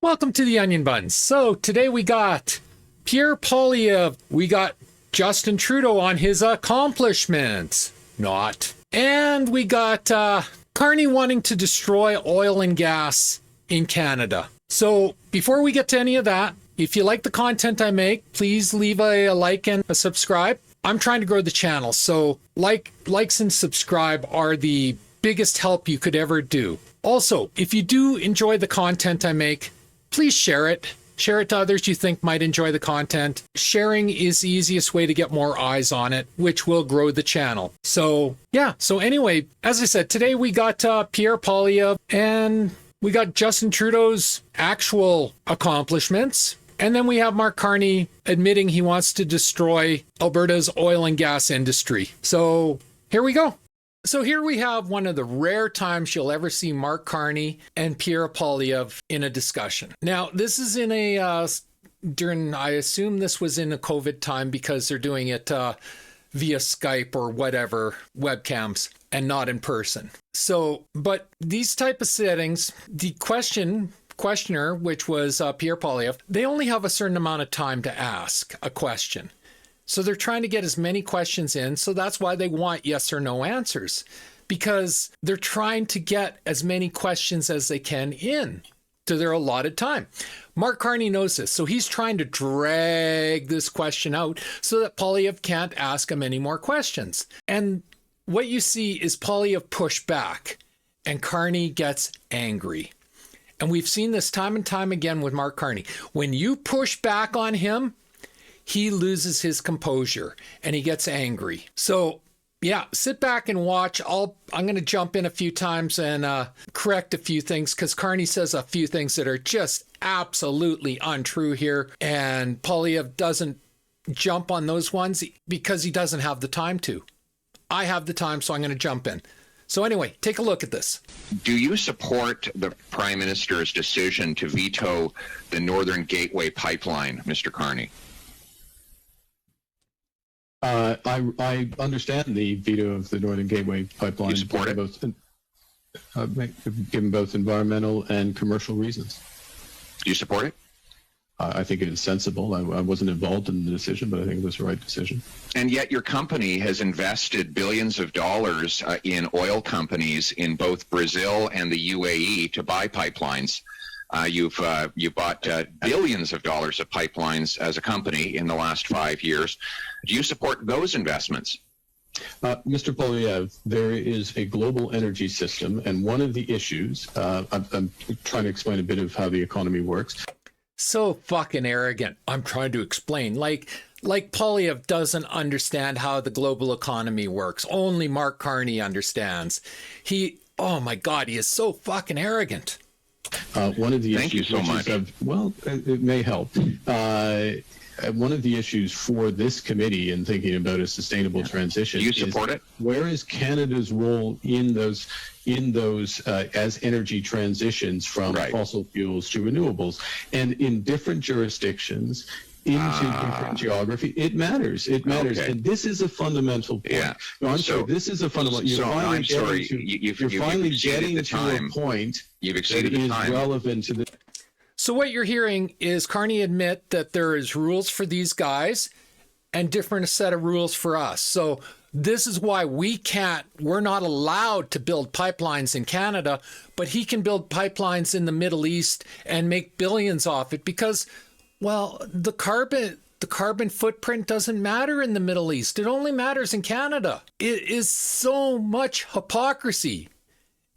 Welcome to the Onion Buns. So today we got Pierre Poilievre, we got Justin Trudeau on his accomplishments, not, and we got Carney wanting to destroy oil and gas in Canada. So before we get to any of that, if you like the content I make, please leave a like and a subscribe. I'm trying to grow the channel, so likes and subscribe are the biggest help you could ever do. Also, if you do enjoy the content I make, please share it. Share it to others you think might enjoy the content. Sharing is the easiest way to get more eyes on it, which will grow the channel. So yeah, so anyway, as I said, today we got Pierre Poilievre and we got Justin Trudeau's actual accomplishments. And then we have Mark Carney admitting he wants to destroy Alberta's oil and gas industry. So here we go. So here we have one of the rare times you'll ever see Mark Carney and Pierre Poilievre in a discussion. Now, this is in a, I assume this was in a COVID time because they're doing it via Skype or whatever, webcams, and not in person. So, but these type of settings, the questioner, which was Pierre Poilievre, they only have a certain amount of time to ask a question. So they're trying to get as many questions in. So that's why they want yes or no answers, because they're trying to get as many questions as they can in to their allotted time. Mark Carney knows this. So he's trying to drag this question out so that Poilievre can't ask him any more questions. And what you see is Poilievre push back and Carney gets angry. And we've seen this time and time again with Mark Carney. When you push back on him, he loses his composure and he gets angry. So yeah, sit back and watch. I'm going to jump in a few times and correct a few things because Carney says a few things that are just absolutely untrue here. And Poilievre doesn't jump on those ones because he doesn't have the time to. I have the time, so I'm going to jump in. So anyway, take a look at this. Do you support the Prime Minister's decision to veto the Northern Gateway pipeline, Mr. Carney? I understand the veto of the Northern Gateway pipeline. You support it? Given both environmental and commercial reasons. Do you support it? I think it is sensible. I wasn't involved in the decision, but I think it was the right decision. And yet your company has invested billions of dollars in oil companies in both Brazil and the UAE to buy pipelines. You bought billions of dollars of pipelines as a company in the last 5 years. Do you support those investments? Mr. Poilievre, there is a global energy system, and one of the issues, I'm trying to explain a bit of how the economy works. So fucking arrogant. I'm trying to explain. Like Poilievre doesn't understand how the global economy works. Only Mark Carney understands. Oh my God, he is so fucking arrogant. One of the Thank issues, you so much. It may help. One of the issues for this committee in thinking about a sustainable transition Do you support is it? Where is Canada's role in those as energy transitions from fossil fuels to renewables, and in different jurisdictions, into different geography, it matters. It matters, Okay. and this is a fundamental point. Yeah. No, I'm So- sorry. This is a fundamental. so I'm sorry. You've finally exceeded getting the to time. a point You've that exceeded the is time. relevant to the. So what you're hearing is Carney admit that there is rules for these guys and different set of rules for us. So this is why we're not allowed to build pipelines in Canada, but he can build pipelines in the Middle East and make billions off it because, well, the carbon footprint doesn't matter in the Middle East. It only matters in Canada. It is so much hypocrisy.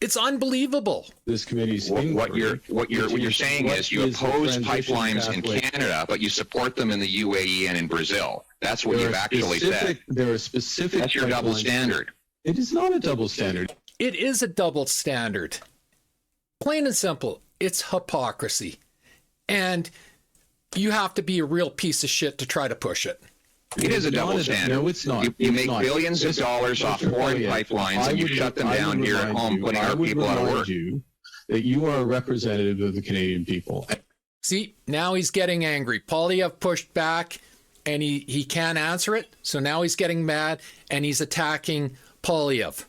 It's unbelievable. This committee's What you're saying is you oppose pipelines in Canada, but you support them in the UAE and in Brazil. That's what you've actually said. There are specific. That's your double standard. It is not a double standard. It is a double standard. Plain and simple, it's hypocrisy. And you have to be a real piece of shit to try to push it. It is a double standard. No, it's not. You It's make not. billions of dollars off foreign pipelines and you shut them down here at home, putting our people out of work. You that you are a representative of the Canadian people. See, now he's getting angry. Poilievre pushed back and he can't answer it. So now he's getting mad and he's attacking Poilievre.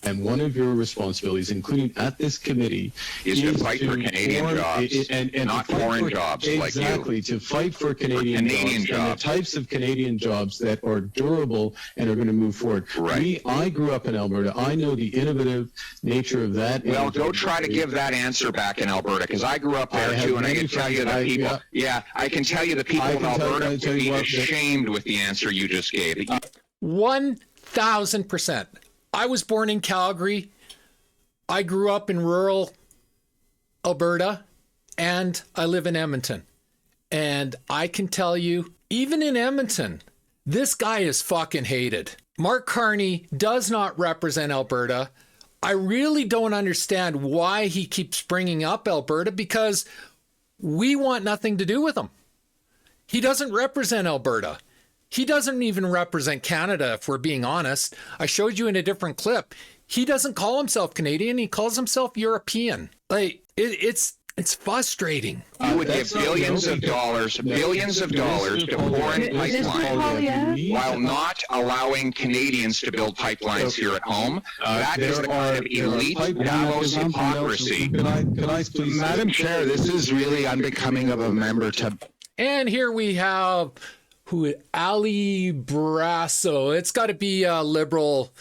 And one of your responsibilities, including at this committee, is to fight for Canadian jobs, and not foreign jobs like you. Exactly, to fight for Canadian jobs, and the types of Canadian jobs that are durable and are going to move forward. Right. I grew up in Alberta. I know the innovative nature of that. Well, go try to give that answer back in Alberta, because I grew up there too, and I can tell you that people. I can tell you the people of Alberta would be ashamed with the answer you just gave. 1,000%. I was born in Calgary. I grew up in rural Alberta, and I live in Edmonton. And I can tell you, even in Edmonton, this guy is fucking hated. Mark Carney does not represent Alberta. I really don't understand why he keeps bringing up Alberta, because we want nothing to do with him. He doesn't represent Alberta. He doesn't even represent Canada, if we're being honest. I showed you in a different clip. He doesn't call himself Canadian. He calls himself European. Like, it's frustrating. You would give billions of dollars to foreign pipelines while not allowing Canadians to build pipelines here at home. That is the kind of elite Davos hypocrisy. Can I please, Madam Chair, this is really unbecoming of a member to... And here we have Ali Brasso. It's got to be a liberal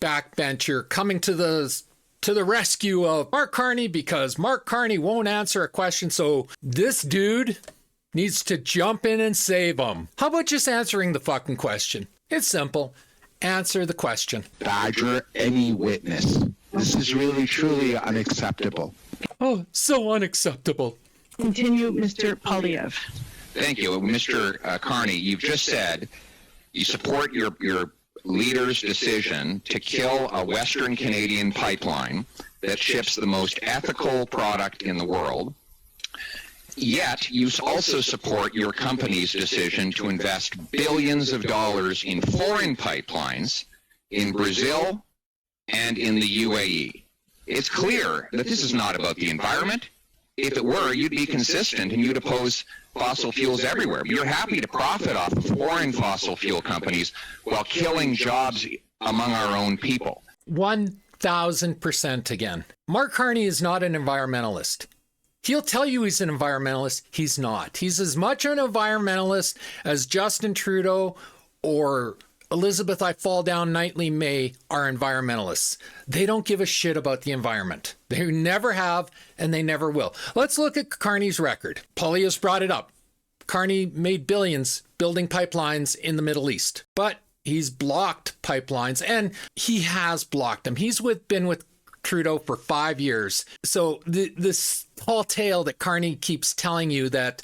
backbencher coming to the rescue of Mark Carney, because Mark Carney won't answer a question. So this dude needs to jump in and save him. How about just answering the fucking question? It's simple. Answer the question. Badger any witness. This is really, truly unacceptable. Oh, so unacceptable. Continue, Mr. Polyev. Thank you. Mr. Carney, you've just said you support your leader's decision to kill a Western Canadian pipeline that ships the most ethical product in the world. Yet you also support your company's decision to invest billions of dollars in foreign pipelines in Brazil and in the UAE. It's clear that this is not about the environment. If it were, you'd be consistent and you'd oppose fossil fuels everywhere. But you're happy to profit off of foreign fossil fuel companies while killing jobs among our own people. 1,000% again. Mark Carney is not an environmentalist. He'll tell you he's an environmentalist. He's not. He's as much an environmentalist as Justin Trudeau or Elizabeth I Fall Down Nightly May are environmentalists. They don't give a shit about the environment. They never have, and they never will. Let's look at Carney's record. Polyev's brought it up. Carney made billions building pipelines in the Middle East, but he's blocked pipelines, and he has blocked them. He's been with Trudeau for 5 years. So this tall tale that Carney keeps telling you that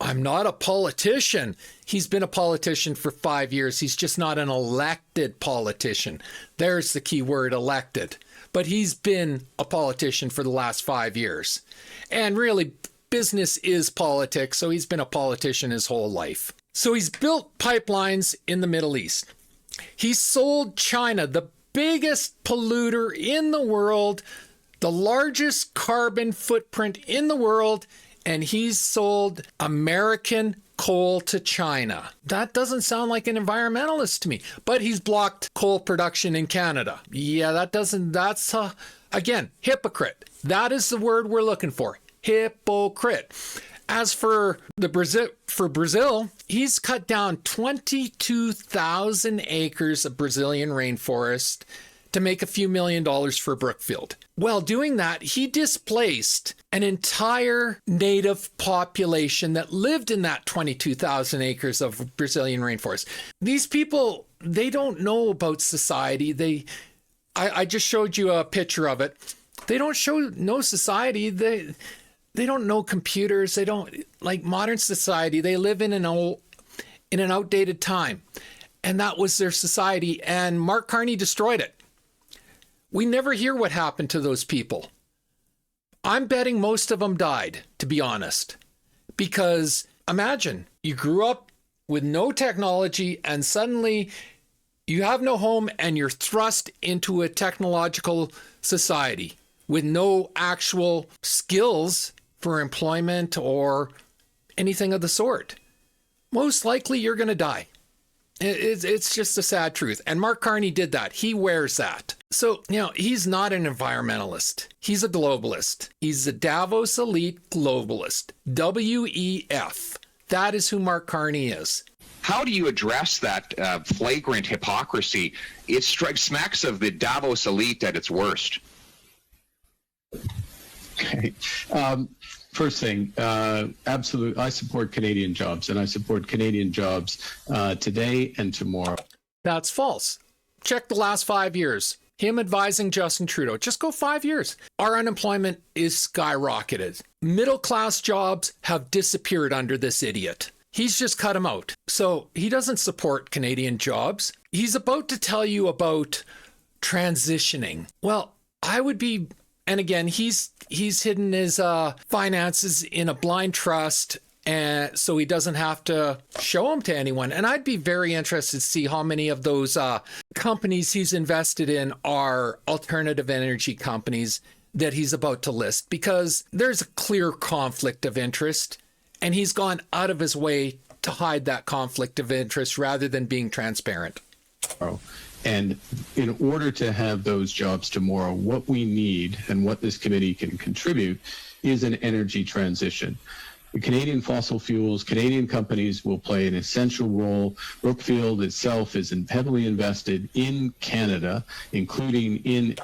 I'm not a politician. He's been a politician for 5 years. He's just not an elected politician. There's the key word, elected. But he's been a politician for the last 5 years. And really, business is politics, so he's been a politician his whole life. So he's built pipelines in the Middle East. He sold China, the biggest polluter in the world, the largest carbon footprint in the world, and he's sold American coal to China. That doesn't sound like an environmentalist to me, but he's blocked coal production in Canada. Yeah, that's again, hypocrite. That is the word we're looking for. Hypocrite. As for Brazil, he's cut down 22,000 acres of Brazilian rainforest to make a few $1 million for Brookfield. While doing that, he displaced an entire native population that lived in that 22,000 acres of Brazilian rainforest. These people, they don't know about society. I just showed you a picture of it. They don't know society. They don't know computers. They don't like modern society. They live in an outdated time. And that was their society. And Mark Carney destroyed it. We never hear what happened to those people. I'm betting most of them died, to be honest. Because imagine you grew up with no technology and suddenly you have no home and you're thrust into a technological society with no actual skills for employment or anything of the sort. Most likely you're going to die. It's just a sad truth. And Mark Carney did that. He wears that. So, he's not an environmentalist. He's a globalist. He's a Davos elite globalist. WEF. That is who Mark Carney is. How do you address that flagrant hypocrisy? It smacks of the Davos elite at its worst. Okay. First thing, absolutely, I support Canadian jobs, and I support Canadian jobs today and tomorrow. That's false. Check the last 5 years. Him advising Justin Trudeau. Just go 5 years. Our unemployment is skyrocketed. Middle-class jobs have disappeared under this idiot. He's just cut them out. So he doesn't support Canadian jobs. He's about to tell you about transitioning. Well, I would be, and again, he's hidden his finances in a blind trust, and so he doesn't have to show them to anyone. And I'd be very interested to see how many of those companies he's invested in are alternative energy companies that he's about to list, because there's a clear conflict of interest, and he's gone out of his way to hide that conflict of interest rather than being transparent. And in order to have those jobs tomorrow, what we need and what this committee can contribute is an energy transition. The Canadian fossil fuels, Canadian companies will play an essential role. Brookfield itself is heavily invested in Canada, including in...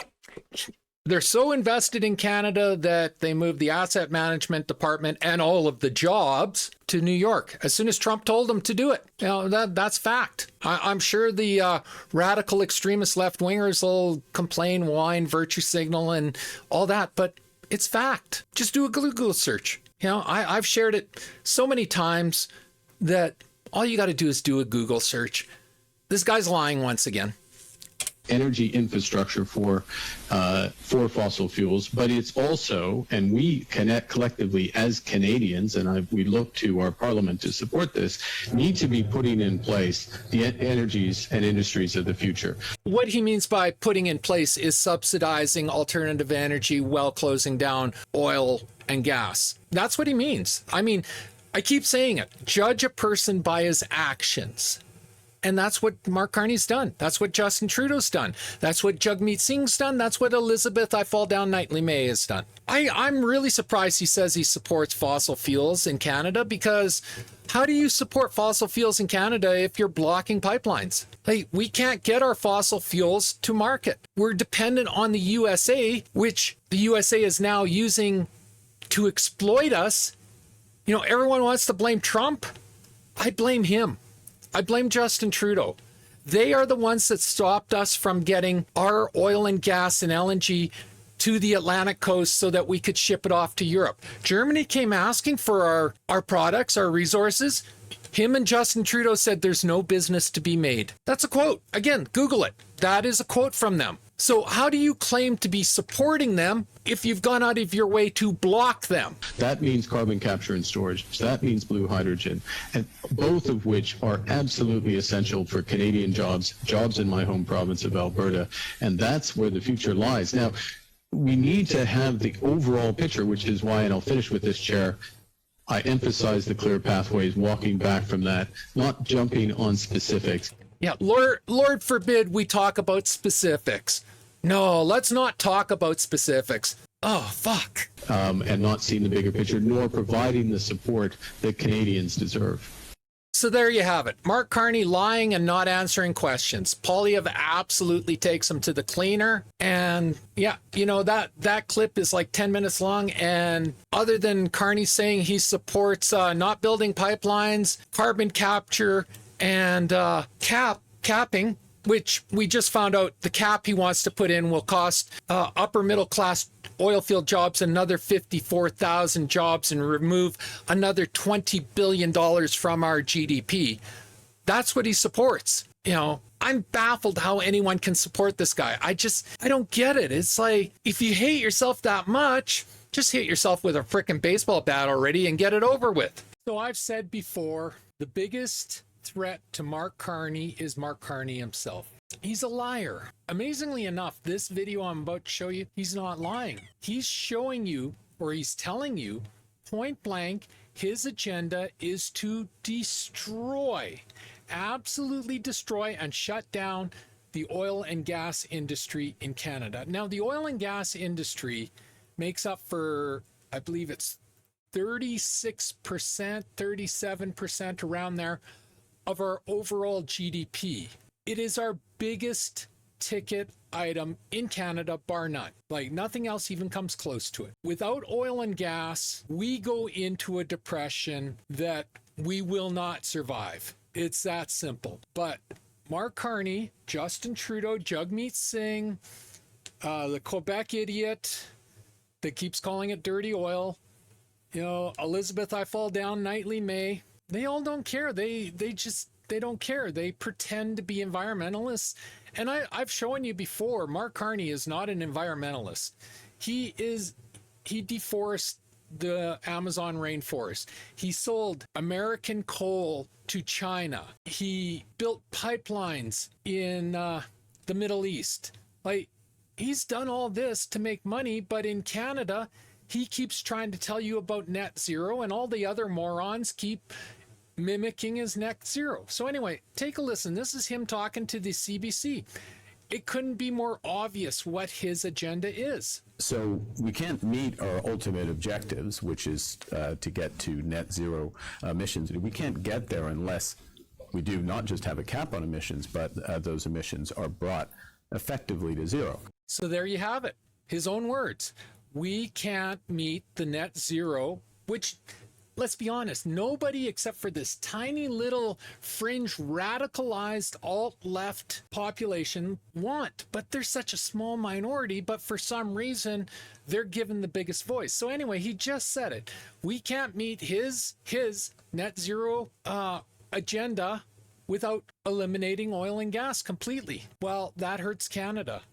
They're so invested in Canada that they moved the asset management department and all of the jobs to New York as soon as Trump told them to do it. That's fact. I'm sure the radical extremist left-wingers will complain, whine, virtue signal, and all that, but it's fact. Just do a Google search. I've shared it so many times that all you got to do is do a Google search. This guy's lying once again. Energy infrastructure for fossil fuels, but it's also, and we connect collectively as Canadians, and we look to our parliament to support this, need to be putting in place the energies and industries of the future. What he means by putting in place is subsidizing alternative energy while closing down oil and gas. That's what he means. I mean, I keep saying it. Judge a person by his actions. And that's what Mark Carney's done. That's what Justin Trudeau's done. That's what Jagmeet Singh's done. That's what Elizabeth I Fall Down Nightly May has done. I'm really surprised he says he supports fossil fuels in Canada, because how do you support fossil fuels in Canada if you're blocking pipelines? Like, we can't get our fossil fuels to market. We're dependent on the USA, which the USA is now using to exploit us. Everyone wants to blame Trump. I blame him. I blame Justin Trudeau. They are the ones that stopped us from getting our oil and gas and LNG to the Atlantic coast so that we could ship it off to Europe. Germany came asking for our products, our resources. Him and Justin Trudeau said there's no business to be made. That's a quote. Again, Google it. That is a quote from them. So how do you claim to be supporting them if you've gone out of your way to block them? That means carbon capture and storage. That means blue hydrogen, and both of which are absolutely essential for Canadian jobs in my home province of Alberta. And that's where the future lies. Now, we need to have the overall picture, which is why, and I'll finish with this, Chair, I emphasize the clear pathways, walking back from that, not jumping on specifics. Yeah, Lord forbid we talk about specifics. No, let's not talk about specifics. Oh, fuck. And not seeing the bigger picture, nor providing the support that Canadians deserve. So there you have it. Mark Carney lying and not answering questions. Poilievre absolutely takes him to the cleaner. And yeah, that clip is like 10 minutes long. And other than Carney saying he supports not building pipelines, carbon capture, and capping, which we just found out the cap he wants to put in will cost upper middle class oil field jobs another 54,000 jobs and remove another $20 billion from our GDP. That's what he supports. I'm baffled how anyone can support this guy. I don't get it. It's like, if you hate yourself that much, just hit yourself with a frickin' baseball bat already and get it over with. So I've said before, the biggest threat to Mark Carney is Mark Carney himself. He's a liar. Amazingly enough, this video I'm about to show you, he's not lying. He's showing you, or he's telling you, point blank, his agenda is to destroy, absolutely destroy and shut down the oil and gas industry in Canada. Now, the oil and gas industry makes up for, I believe it's 36%, 37%, around there, of our overall GDP. It is our biggest ticket item in Canada, bar none. Like, nothing else even comes close to it. Without oil and gas, we go into a depression that we will not survive. It's that simple. But Mark Carney, Justin Trudeau, Jagmeet Singh, the Quebec idiot that keeps calling it dirty oil, Elizabeth I Fall Down, Nightly May, they all don't care. They don't care. They pretend to be environmentalists. And I've shown you before, Mark Carney is not an environmentalist. He deforests the Amazon rainforest. He sold American coal to China. He built pipelines in the Middle East. Like, he's done all this to make money, but in Canada, he keeps trying to tell you about net zero, and all the other morons keep mimicking his net zero. So anyway, take a listen. This is him talking to the CBC. It couldn't be more obvious what his agenda is. So we can't meet our ultimate objectives, which is to get to net zero emissions. We can't get there unless we do not just have a cap on emissions, but those emissions are brought effectively to zero. So there you have it. His own words. We can't meet the net zero, which, let's be honest, nobody except for this tiny little fringe radicalized alt-left population want. But they're such a small minority, but for some reason, they're given the biggest voice. So anyway, he just said it. We can't meet his net zero agenda without eliminating oil and gas completely. Well, that hurts Canada.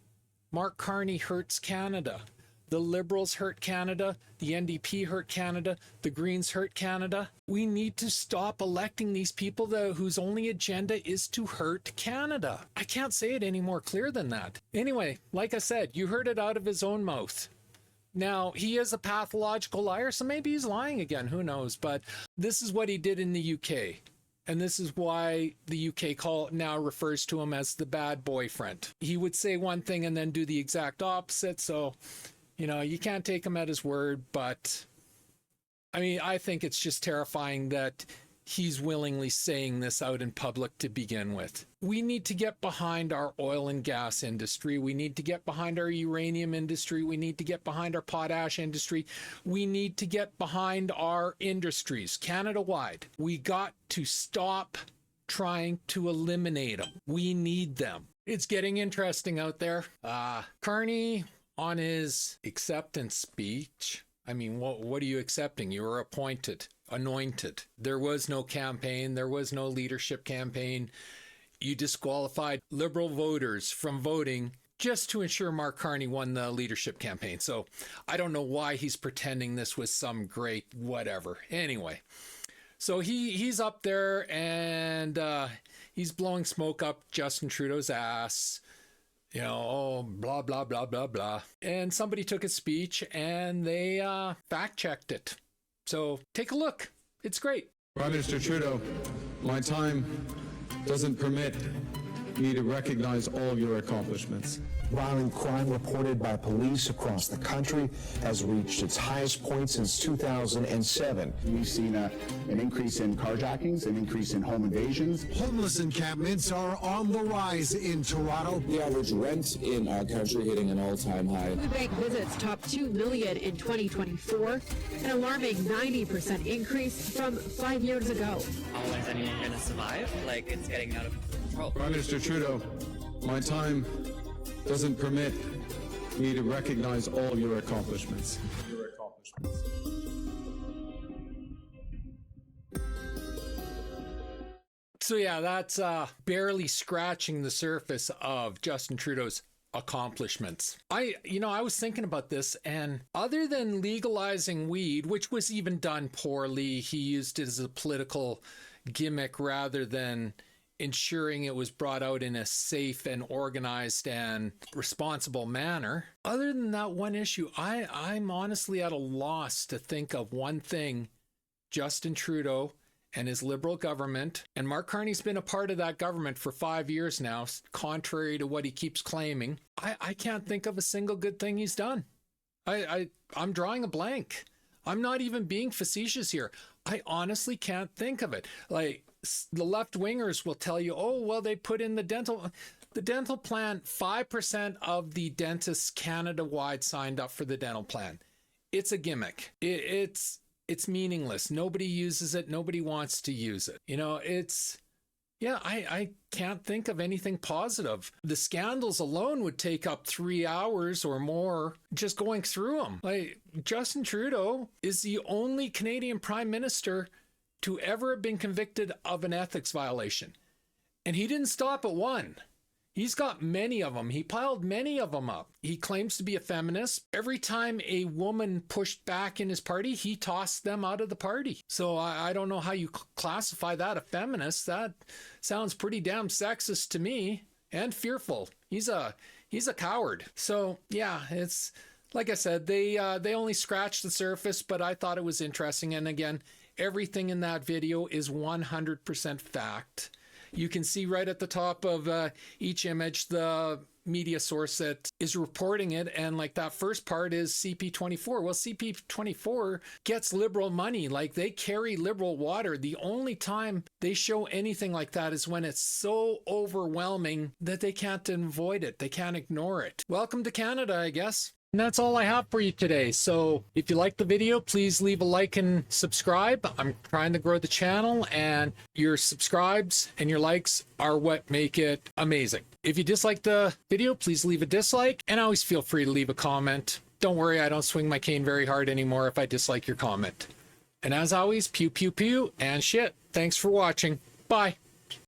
Mark Carney hurts Canada. The Liberals hurt Canada. The NDP hurt Canada. The Greens hurt Canada. We need to stop electing these people whose only agenda is to hurt Canada. I can't say it any more clear than that. Anyway, like I said, you heard it out of his own mouth. Now, he is a pathological liar, so maybe he's lying again. Who knows? But this is what he did in the UK. And this is why the UK now refers to him as the bad boyfriend. He would say one thing and then do the exact opposite. So, you can't take him at his word, but I think it's just terrifying that he's willingly saying this out in public to begin with. We need to get behind our oil and gas industry. We need to get behind our uranium industry. We need to get behind our potash industry. We need to get behind our industries Canada-wide. We got to stop trying to eliminate them. We need them. It's getting interesting out there. Carney, on his acceptance speech, what are you accepting? You were anointed. There was no campaign. There was no leadership campaign. You disqualified Liberal voters from voting just to ensure Mark Carney won the leadership campaign. So I don't know why he's pretending this was some great whatever. Anyway, so he's up there and he's blowing smoke up Justin Trudeau's ass. Blah, blah, blah, blah, blah. And somebody took his speech and they fact-checked it. So take a look. It's great. Prime Minister Trudeau, my time doesn't permit me to recognize all of your accomplishments. Violent crime reported by police across the country has reached its highest point since 2007. We've seen an increase in carjackings, an increase in home invasions. Homeless encampments are on the rise in Toronto. The average rent in our country hitting an all-time high. Food bank visits topped 2 million in 2024, an alarming 90% increase from 5 years ago. How is anyone going to survive? It's getting out of control. Prime Minister Trudeau, my time doesn't permit me to recognize all of your accomplishments. So yeah, that's barely scratching the surface of Justin Trudeau's accomplishments. I was thinking about this, and other than legalizing weed, which was even done poorly, he used it as a political gimmick rather than ensuring it was brought out in a safe and organized and responsible manner. Other than that one issue, I'm honestly at a loss to think of one thing Justin Trudeau and his Liberal government, and Mark Carney's been a part of that government for 5 years now, contrary to what he keeps claiming. I can't think of a single good thing he's done. I'm drawing a blank. I'm not even being facetious here. I honestly can't think of it. Like, the left-wingers will tell you, oh, well, they put in the dental plan. 5% of the dentists Canada-wide signed up for the dental plan. It's a gimmick. It's meaningless. Nobody uses it. Nobody wants to use it. You know, I can't think of anything positive. The scandals alone would take up 3 hours or more just going through them. Like, Justin Trudeau is the only Canadian Prime Minister to ever have been convicted of an ethics violation. And he didn't stop at one. He's got many of them. He piled many of them up. He claims to be a feminist. Every time a woman pushed back in his party, he tossed them out of the party. So I don't know how you classify that a feminist. That sounds pretty damn sexist to me, and fearful. He's a coward. So yeah, it's like I said, they only scratched the surface, but I thought it was interesting. And again, everything in that video is 100% fact. You can see right at the top of each image the media source that is reporting it. And like that first part is CP24. Well, CP24 gets Liberal money. Like, they carry Liberal water. The only time they show anything like that is when it's so overwhelming that they can't avoid it. They can't ignore it. Welcome to Canada, I guess. And that's all I have for you today. So if you like the video, please leave a like and subscribe. I'm trying to grow the channel, and your subscribes and your likes are what make it amazing. If you dislike the video, please leave a dislike, and always feel free to leave a comment. Don't worry, I don't swing my cane very hard anymore if I dislike your comment. And as always, pew, pew, pew, and shit. Thanks for watching. Bye.